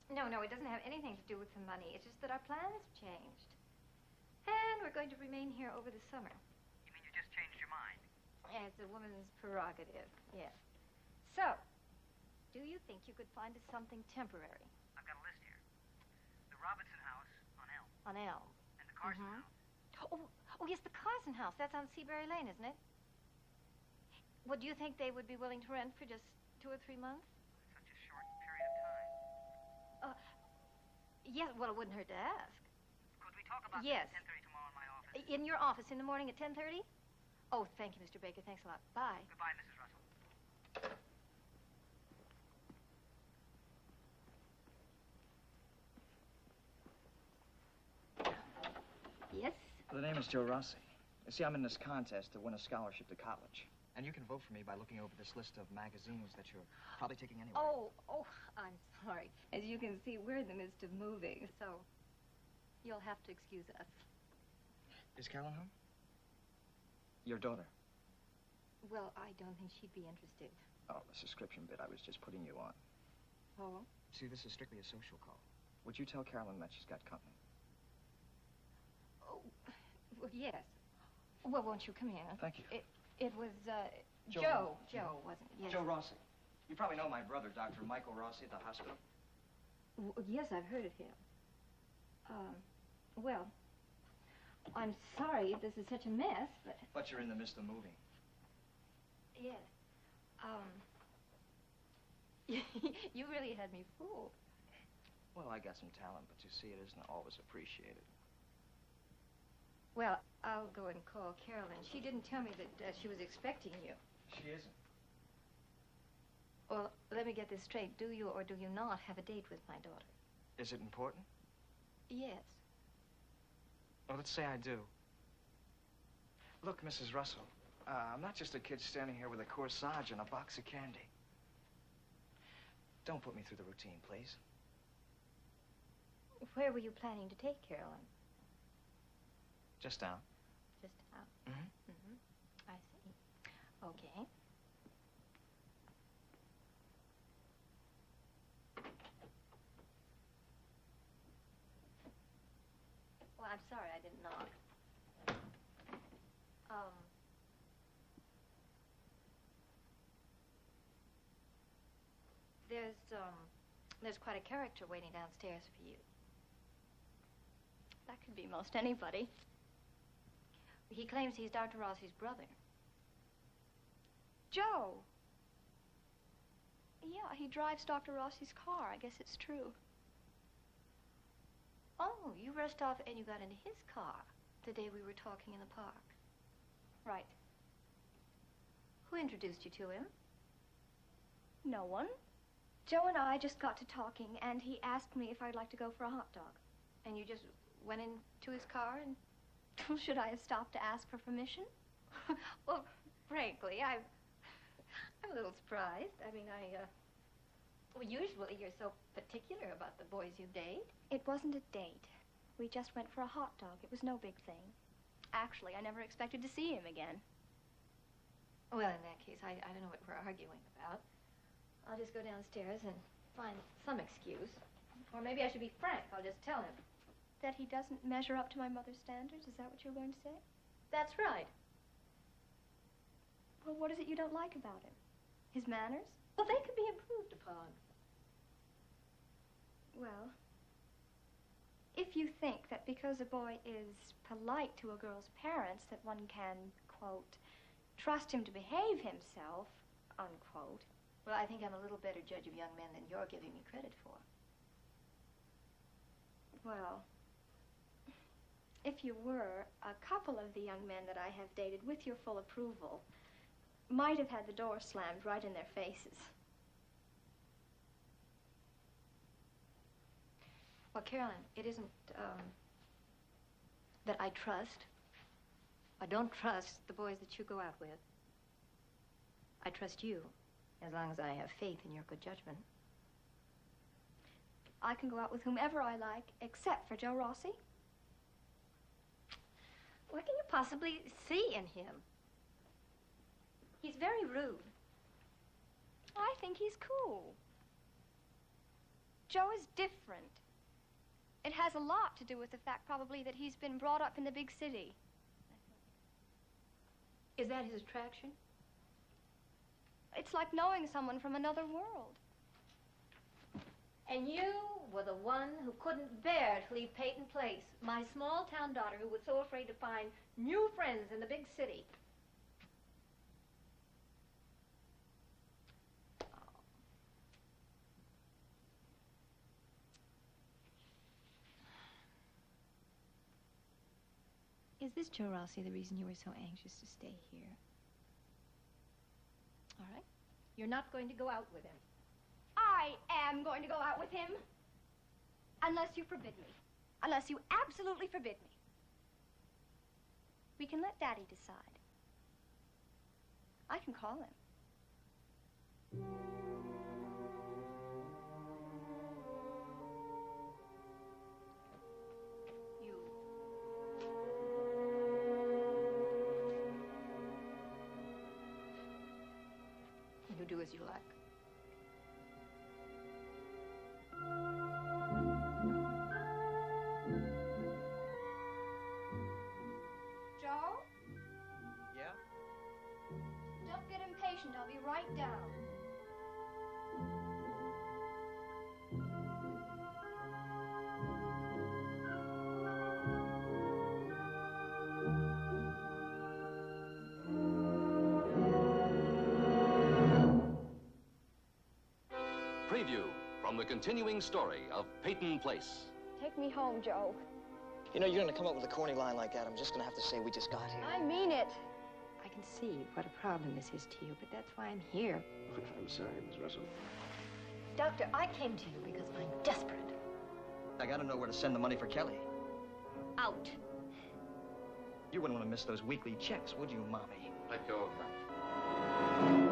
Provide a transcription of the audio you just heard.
No, it doesn't have anything to do with the money. It's just that our plan has changed. And we're going to remain here over the summer. You mean you just changed your mind? Yeah, it's a woman's prerogative, yes. So, do you think you could find us something temporary? I've got a list here. The Robinson House on Elm. On Elm. And the Carson House. Oh, yes, the Carson House. That's on Seabury Lane, isn't it? Well, do you think they would be willing to rent for just 2 or 3 months? Such a short period of time. Yes, well, it wouldn't hurt to ask. Could we talk about yes. this at 10:30 tomorrow in my office? In your office in the morning at 10:30? Oh, thank you, Mr. Baker. Thanks a lot. Bye. Goodbye, Mrs. Russell. Yes? The name is Joe Rossi. You see, I'm in this contest to win a scholarship to college. And you can vote for me by looking over this list of magazines that you're probably taking anyway. Oh, I'm sorry. As you can see, we're in the midst of moving, so you'll have to excuse us. Is Carolyn home? Your daughter? Well, I don't think she'd be interested. Oh, the subscription bit, I was just putting you on. Oh? See, this is strictly a social call. Would you tell Carolyn that she's got company? Oh, well, yes. Well, won't you come here? Thank you. It was, Joe, wasn't it? Yes. Joe Rossi. You probably know my brother, Dr. Michael Rossi, at the hospital. Yes, I've heard of him. Well, I'm sorry if this is such a mess, but... But you're in the midst of moving. Yes. You really had me fooled. Well, I got some talent, but you see, it isn't always appreciated. Well, I'll go and call Carolyn. She didn't tell me that she was expecting you. She isn't. Well, let me get this straight. Do you or do you not have a date with my daughter? Is it important? Yes. Well, let's say I do. Look, Mrs. Russell, I'm not just a kid standing here with a corsage and a box of candy. Don't put me through the routine, please. Where were you planning to take Carolyn? Just down. Just out? Mm-hmm. Mm-hmm. I see. Okay. Well, I'm sorry I didn't knock. There's quite a character waiting downstairs for you. That could be most anybody. He claims he's Dr. Rossi's brother. Joe! Yeah, he drives Dr. Rossi's car. I guess it's true. Oh, you rushed off and you got into his car the day we were talking in the park. Right. Who introduced you to him? No one. Joe and I just got to talking, and he asked me if I'd like to go for a hot dog. And you just went into his car and... Should I have stopped to ask for permission? Well, frankly, I'm a little surprised. I mean, well, usually you're so particular about the boys you date. It wasn't a date. We just went for a hot dog. It was no big thing. Actually, I never expected to see him again. Well, in that case, I don't know what we're arguing about. I'll just go downstairs and find some excuse. Or maybe I should be frank. I'll just tell him. That he doesn't measure up to my mother's standards? Is that what you're going to say? That's right. Well, what is it you don't like about him? His manners? Well, they could be improved upon. Well, if you think that because a boy is polite to a girl's parents that one can, quote, trust him to behave himself, unquote. Well, I think I'm a little better judge of young men than you're giving me credit for. Well, if you were, a couple of the young men that I have dated, with your full approval, might have had the door slammed right in their faces. Well, Carolyn, it isn't, that I trust. I don't trust the boys that you go out with. I trust you, as long as I have faith in your good judgment. I can go out with whomever I like, except for Joe Rossi. What can you possibly see in him? He's very rude. I think he's cool. Joe is different. It has a lot to do with the fact, probably, that he's been brought up in the big city. Is that his attraction? It's like knowing someone from another world. And you were the one who couldn't bear to leave Peyton Place, my small-town daughter who was so afraid to find new friends in the big city. Is this Joe Rossi the reason you were so anxious to stay here? All right. You're not going to go out with him. I am going to go out with him. Unless you forbid me. Unless you absolutely forbid me. We can let Daddy decide. I can call him. You do as you like. Joe? Yeah? Don't get impatient. I'll be right down. Preview from the continuing story of Peyton Place. Take me home, Joe. You know, you're gonna come up with a corny line like that. I'm just gonna have to say we just got here. I mean it. I can see what a problem this is to you, but that's why I'm here. I'm sorry, Miss Russell. Doctor, I came to you because I'm desperate. I gotta know where to send the money for Kelly. Out. You wouldn't want to miss those weekly checks, would you, Mommy? Let go of her.